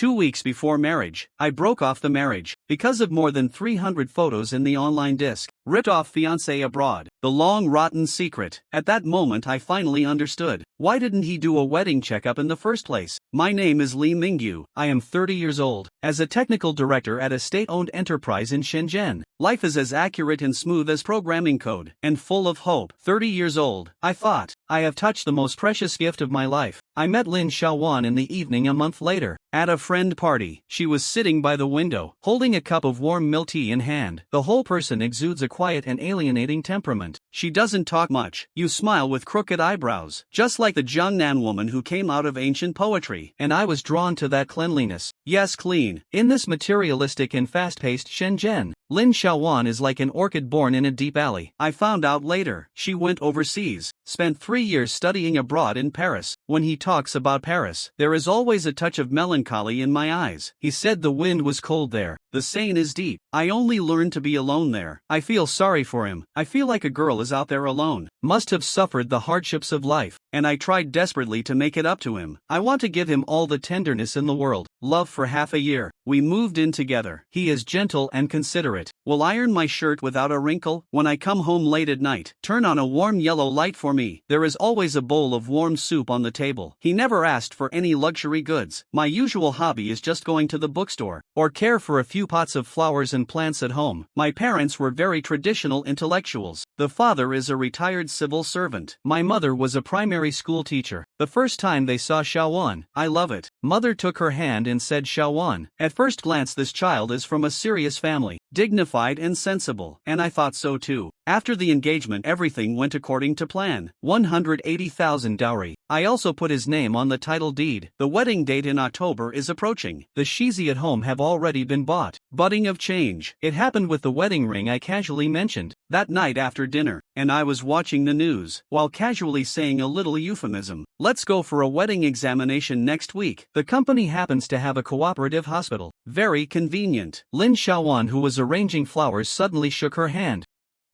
2 weeks before marriage, I broke off the marriage because of more than 300 photos in the online disk. Ripped off fiancé abroad. The long rotten secret. At that moment I finally understood. Why didn't he do a wedding checkup in the first place? My name is Lee Mingyu. I am 30 years old. As a technical director at a state-owned enterprise in Shenzhen, life is as accurate and smooth as programming code, and full of hope. 30 years old, I thought. I have touched the most precious gift of my life. I met Lin Xiaowan in the evening a month later, at a friend party. She was sitting by the window, holding a cup of warm milk tea in hand. The whole person exudes a quiet and alienating temperament. She doesn't talk much. You smile with crooked eyebrows, just like the Jiangnan woman who came out of ancient poetry. And I was drawn to that cleanliness. Yes, clean. In this materialistic and fast-paced Shenzhen, Lin Xiaowan is like an orchid born in a deep alley. I found out later, she went overseas, spent 3 years studying abroad in Paris. When he talks about Paris, there is always a touch of melancholy in my eyes. He said the wind was cold there. The Seine is deep. I only learned to be alone there. I feel sorry for him. I feel like a girl is out there alone. Must have suffered the hardships of life. And I tried desperately to make it up to him. I want to give him all the tenderness in the world. Love for half a year. We moved in together. He is gentle and considerate. Will iron my shirt without a wrinkle. When I come home late at night, turn on a warm yellow light for me. There is always a bowl of warm soup on the table. He never asked for any luxury goods. My usual hobby is just going to the bookstore, or care for a few pots of flowers and plants at home. My parents were very traditional intellectuals. The father is a retired civil servant. My mother was a primary school teacher. The first time they saw Xiaowan, I love it. Mother took her hand and said, Xiaowan, at first glance this child is from a serious family, dignified and sensible, and I thought so too. After the engagement everything went according to plan. 180,000 dowry. I also put his name on the title deed. The wedding date in October is approaching. The shizi at home have already been bought. Budding of change. It happened with the wedding ring I casually mentioned that night after dinner, and I was watching the news, while casually saying a little euphemism. Let's go for a wedding examination next week. The company happens to have a cooperative hospital. Very convenient. Lin Xiaowan, who was arranging flowers, suddenly shook her hand.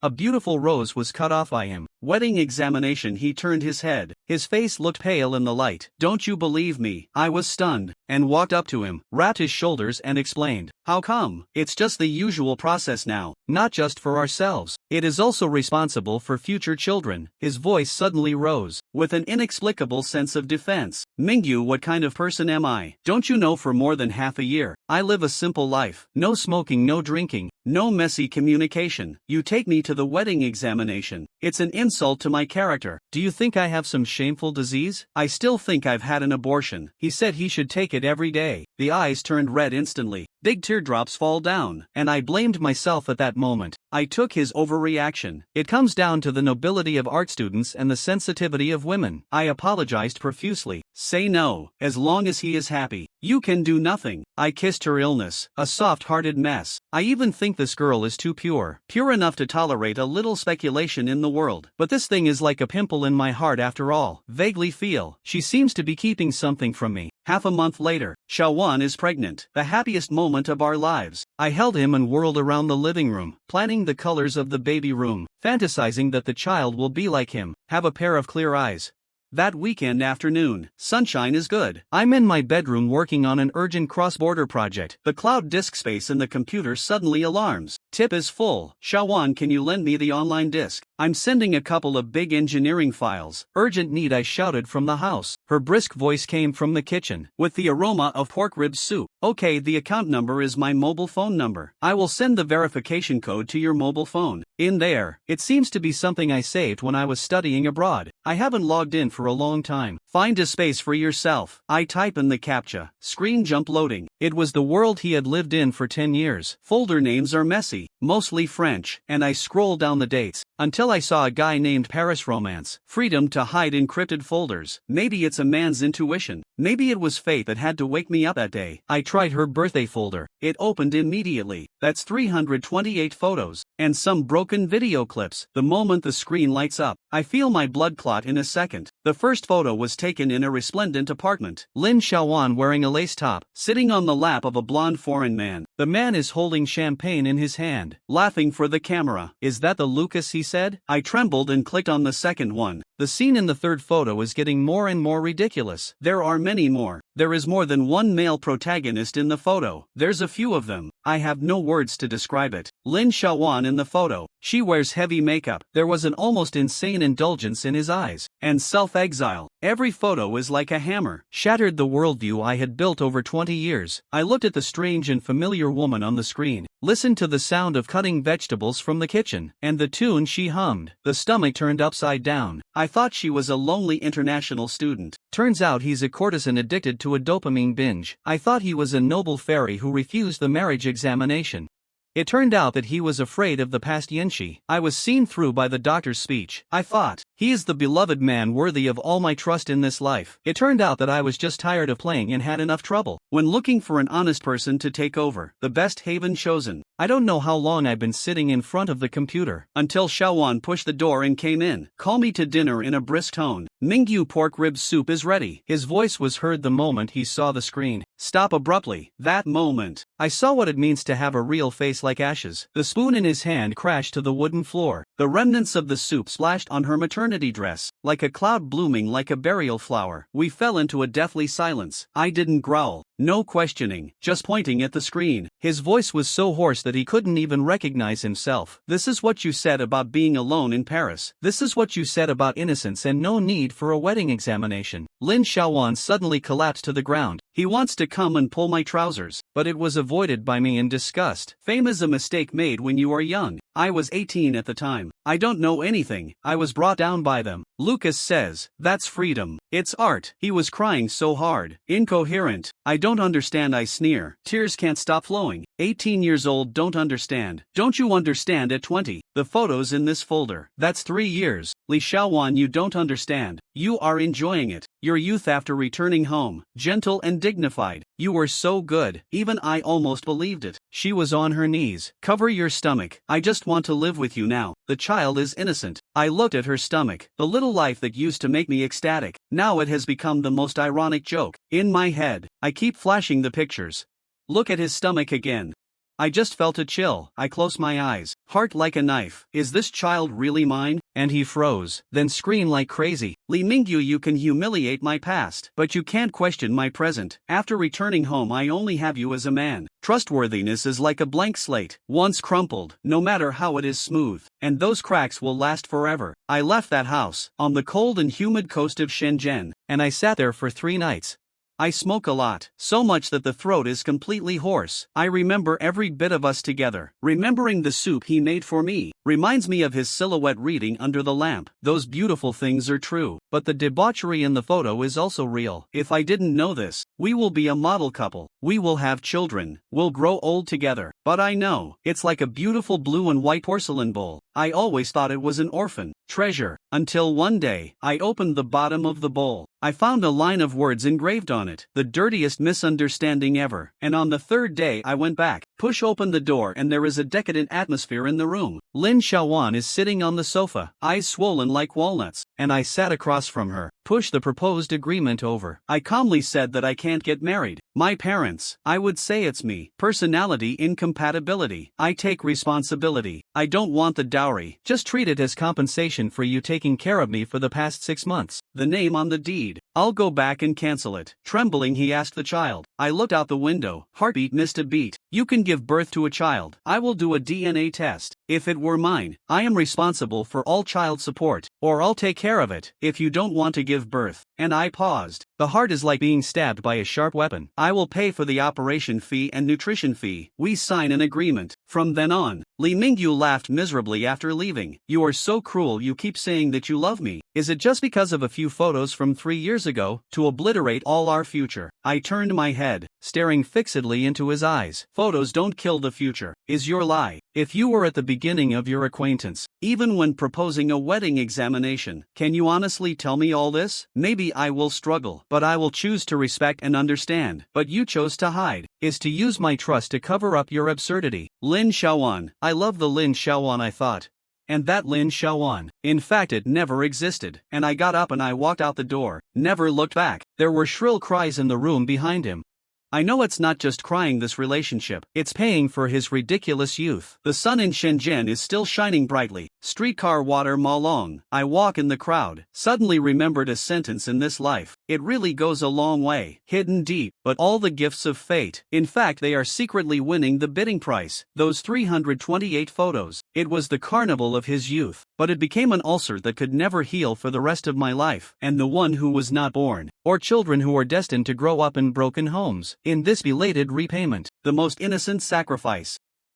A beautiful rose was cut off by him. Wedding examination. He turned his head. His face looked pale in the light. Don't you believe me? I was stunned, and walked up to him, wrapped his shoulders and explained. How come? It's just the usual process now. Not just for ourselves. It is also responsible for future children. His voice suddenly rose, with an inexplicable sense of defense. Mingyu, what kind of person am I? Don't you know, for more than half a year, I live a simple life. No smoking, no drinking, no messy communication. You take me to the wedding examination. It's an insult to my character. Do you think I have some shameful disease? I still think I've had an abortion. He said he should take it every day. The eyes turned red instantly. Big teardrops fall down, and I blamed myself at that moment. I took his overreaction. It comes down to the nobility of art students and the sensitivity of women. I apologized profusely. Say no, as long as he is happy. You can do nothing. I kissed her illness, a soft-hearted mess. I even think this girl is too pure enough to tolerate a little speculation in the world. But this thing is like a pimple in my heart after all. Vaguely feel she seems to be keeping something from me. Half a month later, Xiaowan is pregnant. The happiest moment of our lives. I held him and whirled around the living room, planning the colors of the baby room, fantasizing that the child will be like him, have a pair of clear eyes. That weekend afternoon, sunshine is good. I'm in my bedroom working on an urgent cross-border project. The cloud disk space in the computer suddenly alarms. Tip is full. Xiaowan, can you lend me the online disk? I'm sending a couple of big engineering files. Urgent need, I shouted from the house. Her brisk voice came from the kitchen, with the aroma of pork rib soup. Okay, the account number is my mobile phone number. I will send the verification code to your mobile phone. In there, it seems to be something I saved when I was studying abroad. I haven't logged in for a long time. Find a space for yourself. I type in the CAPTCHA. Screen jump loading. It was the world he had lived in for 10 years. Folder names are messy, mostly French, and I scroll down the dates, until I saw a guy named Paris Romance. Freedom to hide encrypted folders. Maybe it's a man's intuition. Maybe it was fate that had to wake me up that day. I tried her birthday folder. It opened immediately. That's 328 photos, and some broken video clips. The moment the screen lights up, I feel my blood clot in a second. The first photo was taken in a resplendent apartment. Lin Xiaowan wearing a lace top, sitting on the lap of a blonde foreign man. The man is holding champagne in his hand, laughing for the camera. Is that the Lucas he said? I trembled and clicked on the second one. The scene in the third photo is getting more and more ridiculous. There are many more. There is more than one male protagonist in the photo. There's a few of them. I have no words to describe it. Lin Shaowan in the photo. She wears heavy makeup. There was an almost insane indulgence in his eyes. And self-exile. Every photo is like a hammer. Shattered the worldview I had built over 20 years. I looked at the strange and familiar woman on the screen. Listened to the sound of cutting vegetables from the kitchen. And the tune she hummed. The stomach turned upside down. I thought she was a lonely international student. Turns out he's a courtesan addicted to a dopamine binge. I thought he was a noble fairy who refused the marriage examination. It turned out that he was afraid of the past Yenshi. I was seen through by the doctor's speech. I thought, he is the beloved man worthy of all my trust in this life. It turned out that I was just tired of playing and had enough trouble. When looking for an honest person to take over, the best haven chosen. I don't know how long I've been sitting in front of the computer, until Shaowan pushed the door and came in. Call me to dinner in a brisk tone. Mingyu pork rib soup is ready. His voice was heard the moment he saw the screen. Stop abruptly. That moment, I saw what it means to have a real face like ashes. The spoon in his hand crashed to the wooden floor. The remnants of the soup splashed on her maternity dress, like a cloud blooming like a burial flower. We fell into a deathly silence. I didn't growl. No questioning, just pointing at the screen. His voice was so hoarse that he couldn't even recognize himself. This is what you said about being alone in Paris. This is what you said about innocence and no need for a wedding examination. Lin Shaowan suddenly collapsed to the ground. He wants to come and pull my trousers, but it was avoided by me in disgust. Fame is a mistake made when you are young. I was 18 at the time. I don't know anything. I was brought down by them. Lucas says, that's freedom. It's art. He was crying so hard. Incoherent. I don't understand, I sneer. Tears can't stop flowing. 18 years old, don't understand. Don't you understand at 20? The photos in this folder. That's 3 years. Li Shaowan, you don't understand. You are enjoying it. Your youth after returning home. Gentle and dignified. You were so good. Even I almost believed it. She was on her knees. Cover your stomach. I just want to live with you now. The child is innocent. I looked at her stomach. The little life that used to make me ecstatic. Now it has become the most ironic joke. In my head, I keep flashing the pictures. Look at his stomach again. I just felt a chill. I closed my eyes. Heart like a knife. Is this child really mine? And he froze, then screamed like crazy. Li Mingyu, you can humiliate my past, but you can't question my present. After returning home, I only have you as a man. Trustworthiness is like a blank slate, once crumpled, no matter how it is smooth, and those cracks will last forever. I left that house, on the cold and humid coast of Shenzhen, and I sat there for 3 nights. I smoke a lot, so much that the throat is completely hoarse. I remember every bit of us together. Remembering the soup he made for me reminds me of his silhouette reading under the lamp. Those beautiful things are true, but the debauchery in the photo is also real. If I didn't know this, we will be a model couple. We will have children. We'll grow old together. But I know, it's like a beautiful blue and white porcelain bowl. I always thought it was an orphan treasure, until one day, I opened the bottom of the bowl. I found a line of words engraved on it, the dirtiest misunderstanding ever, and on the 3rd day I went back, push open the door and there is a decadent atmosphere in the room. Lin Shaowan is sitting on the sofa, eyes swollen like walnuts, and I sat across from her, pushed the proposed agreement over. I calmly said that I can't get married. My parents, I would say it's me. Personality incompatibility. I take responsibility. I don't want the dowry, just treat it as compensation for you taking care of me for the past 6 months. The name on the deed. I'll go back and cancel it. Trembling, he asked the child. I looked out the window. Heartbeat missed a beat. You can give birth to a child. I will do a DNA test. If it were mine, I am responsible for all child support, or I'll take care of it, if you don't want to give birth. And I paused. The heart is like being stabbed by a sharp weapon. I will pay for the operation fee and nutrition fee. We sign an agreement. From then on, Li Mingyu laughed miserably after leaving. You are so cruel, you keep saying that you love me. Is it just because of a few photos from 3 years ago, to obliterate all our future? I turned my head, staring fixedly into his eyes. Photos don't kill the future, is your lie. If you were at the beginning of your acquaintance, even when proposing a wedding examination, can you honestly tell me all this? Maybe I will struggle, but I will choose to respect and understand. But you chose to hide, is to use my trust to cover up your absurdity. Lin Shaowan. I love the Lin Shaowan I thought. And that Lin Shaowan. In fact, it never existed. And I got up and I walked out the door, never looked back. There were shrill cries in the room behind him. I know it's not just crying this relationship, it's paying for his ridiculous youth. The sun in Shenzhen is still shining brightly. Streetcar water Malong. I walk in the crowd. Suddenly remembered a sentence in this life. It really goes a long way. Hidden deep, but all the gifts of fate. In fact, they are secretly winning the bidding price. Those 328 photos. It was the carnival of his youth, but it became an ulcer that could never heal for the rest of my life. And the one who was not born, or children who are destined to grow up in broken homes. In this belated repayment, the most innocent sacrifice.